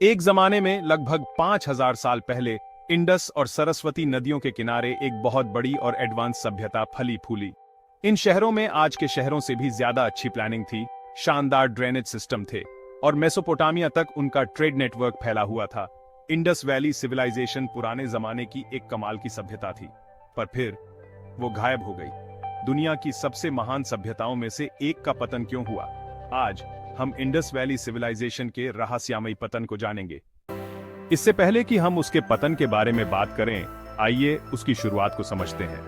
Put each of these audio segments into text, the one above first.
एक जमाने में लगभग 5000 साल पहले इंडस और सरस्वती नदियों के किनारे एक बहुत बड़ी और एडवांस सभ्यता फली फूली। इन शहरों में आज के शहरों से भी ज्यादा अच्छी प्लानिंग थी, शानदार ड्रेनेज सिस्टम थे और मेसोपोटामिया तक उनका ट्रेड नेटवर्क फैला हुआ था। इंडस वैली सिविलाइजेशन पुराने जमाने की एक कमाल की सभ्यता थी, पर फिर वो गायब हो गई। दुनिया की सबसे महान सभ्यताओं में से एक का पतन क्यों हुआ? आज हम इंडस वैली सिविलाइजेशन के रहस्यमयी पतन को जानेंगे। इससे पहले कि हम उसके पतन के बारे में बात करें, आइए उसकी शुरुआत को समझते हैं।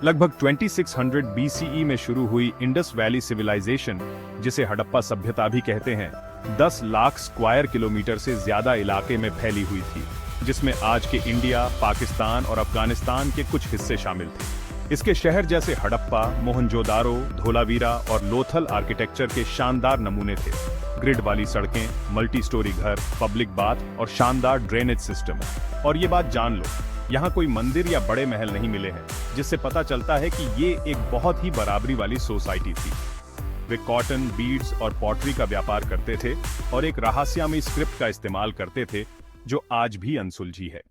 लगभग 2600 BCE में शुरू हुई इंडस वैली सिविलाइजेशन, जिसे हड़प्पा सभ्यता भी कहते हैं, 10 लाख स्क्वायर किलोमीटर से ज्यादा इलाके में फैली हुई थी, जिसमें आज के इंडिया, पाकिस्तान और अफगानिस्तान के कुछ हिस्से शामिल थे। इसके शहर जैसे हड़प्पा, मोहनजोदारो, धोलावीरा और लोथल आर्किटेक्चर के शानदार नमूने थे। ग्रिड वाली सड़कें, मल्टी स्टोरी घर, पब्लिक बाथ और शानदार ड्रेनेज सिस्टम। और ये बात जान लो, यहाँ कोई मंदिर या बड़े महल नहीं मिले हैं, जिससे पता चलता है कि ये एक बहुत ही बराबरी वाली सोसाइटी थी। वे कॉटन, बीड्स और पॉटरी का व्यापार करते थे और एक रहस्यमयी स्क्रिप्ट का इस्तेमाल करते थे जो आज भी अनसुलझी है।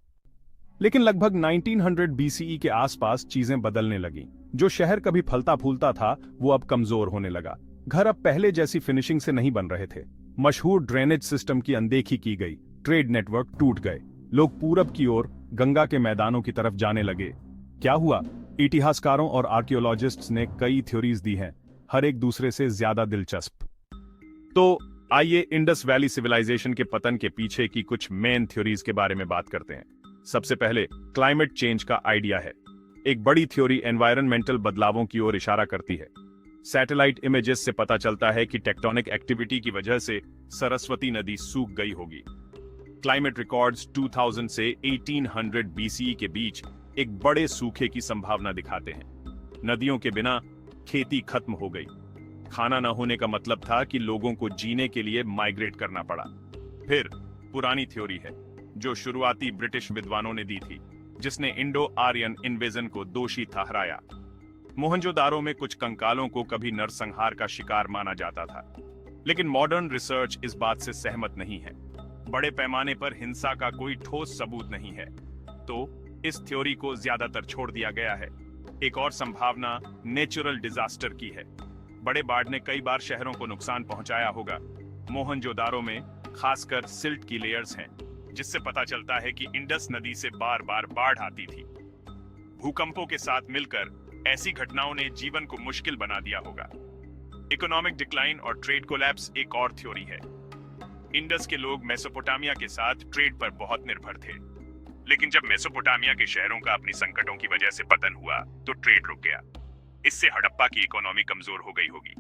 लेकिन लगभग 1900 BCE के आसपास चीजें बदलने लगीं। जो शहर कभी फलता फूलता था, वो अब कमजोर होने लगा। घर अब पहले जैसी फिनिशिंग से नहीं बन रहे थे। मशहूर ड्रेनेज सिस्टम की अनदेखी की गई, ट्रेड नेटवर्क टूट गए, लोग पूरब की ओर गंगा के मैदानों की तरफ जाने लगे। क्या हुआ? इतिहासकारों और आर्कियोलॉजिस्ट्स ने कई थ्योरीज दी हैं, हर एक दूसरे से ज्यादा दिलचस्प। तो आइए इंडस वैली सिविलाइजेशन के पतन के पीछे की कुछ मेन थ्योरीज के बारे में बात करते हैं। सबसे पहले क्लाइमेट चेंज का आइडिया है। एक बड़ी थ्योरी एनवायरनमेंटल बदलावों की ओर इशारा करती है। सैटेलाइट इमेजेस से पता चलता है कि टेक्टोनिक एक्टिविटी की वजह से सरस्वती नदी सूख गई होगी। क्लाइमेट रिकॉर्ड्स 2000 से 1800 BCE के बीच एक बड़े सूखे की संभावना दिखाते हैं। नदियों के बिना खेती खत्म हो गई। खाना न होने का मतलब था कि लोगों को जीने के लिए माइग्रेट करना पड़ा। फिर पुरानी थ्योरी है जो शुरुआती ब्रिटिश विद्वानों ने दी थी, जिसने इंडो आर्यन इन्वेजन को दोषी ठहराया। मोहनजोदारो में कुछ कंकालों को कभी नरसंहार का शिकार माना जाता था, लेकिन मॉडर्न रिसर्च इस बात से सहमत नहीं है। बड़े पैमाने पर हिंसा का कोई ठोस सबूत नहीं है, तो इस थ्योरी को ज्यादातर छोड़ दिया गया है। एक और संभावना नेचुरल डिजास्टर की है। बड़े बाढ़ ने कई बार शहरों को नुकसान पहुंचाया होगा। मोहनजोदारो में खासकर सिल्ट की लेयर्स हैं, जिससे पता चलता है कि इंडस नदी से बार बार बाढ़ आती थी। भूकंपों के साथ मिलकर ऐसी घटनाओं ने जीवन को मुश्किल बना दिया होगा। इकोनॉमिक डिक्लाइन और ट्रेड कोलैप्स एक और थ्योरी है। इंडस के लोग मेसोपोटामिया के साथ ट्रेड पर बहुत निर्भर थे, लेकिन जब मेसोपोटामिया के शहरों का अपनी संकटों की वजह से पतन हुआ, तो ट्रेड रुक गया। इससे हड़प्पा की इकोनॉमी कमजोर हो गई होगी।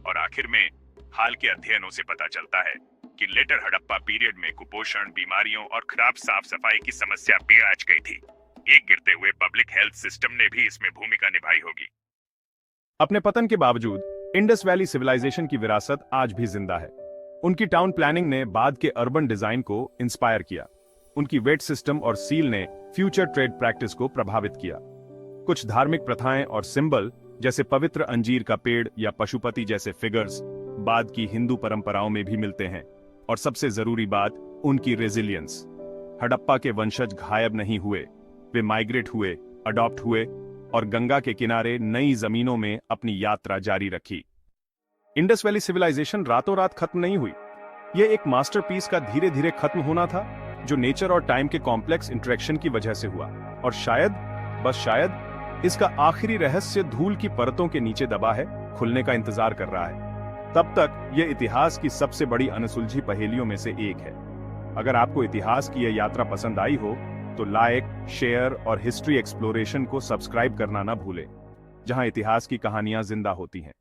और आखिर में हाल के अध्ययनों से पता चलता है कि लेटर हड़प्पा पीरियड में कुपोषण, बीमारियों और खराब साफ सफाई की समस्या भी आज गई थी। एक गिरते हुए पब्लिक हेल्थ सिस्टम ने भी इसमें भूमिका निभाई होगी। अपने पतन के बावजूद इंडस वैली सिविलाइजेशन की विरासत आज भी जिंदा है। उनकी टाउन प्लानिंग ने बाद के अर्बन डिजाइन को इंस्पायर किया। उनकी वेट सिस्टम और सील ने फ्यूचर ट्रेड प्रैक्टिस को प्रभावित किया। कुछ धार्मिक प्रथाएं और सिंबल, जैसे पवित्र अंजीर का पेड़ या पशुपति जैसे फिगर्स, बाद की हिंदू परंपराओं में भी मिलते हैं। और सबसे जरूरी बात, उनकी रेजिलियंस। हड़प्पा के वंशज गायब नहीं हुए, वे माइग्रेट हुए, अडॉप्ट हुए और गंगा के किनारे नई जमीनों में अपनी यात्रा जारी रखी। इंडस वैली सिविलाइजेशन रातों रात खत्म नहीं हुई। यह एक मास्टरपीस का धीरे धीरे खत्म होना था, जो नेचर और टाइम के कॉम्प्लेक्स इंटरेक्शन की वजह से हुआ। और शायद, बस शायद, इसका आखिरी रहस्य धूल की परतों के नीचे दबा है, खुलने का इंतजार कर रहा है। तब तक यह इतिहास की सबसे बड़ी अनसुलझी पहेलियों में से एक है। अगर आपको इतिहास की यह यात्रा पसंद आई हो, तो लाइक, शेयर और हिस्ट्री एक्सप्लोरेशन को सब्सक्राइब करना ना भूलें, जहां इतिहास की कहानियां जिंदा होती हैं।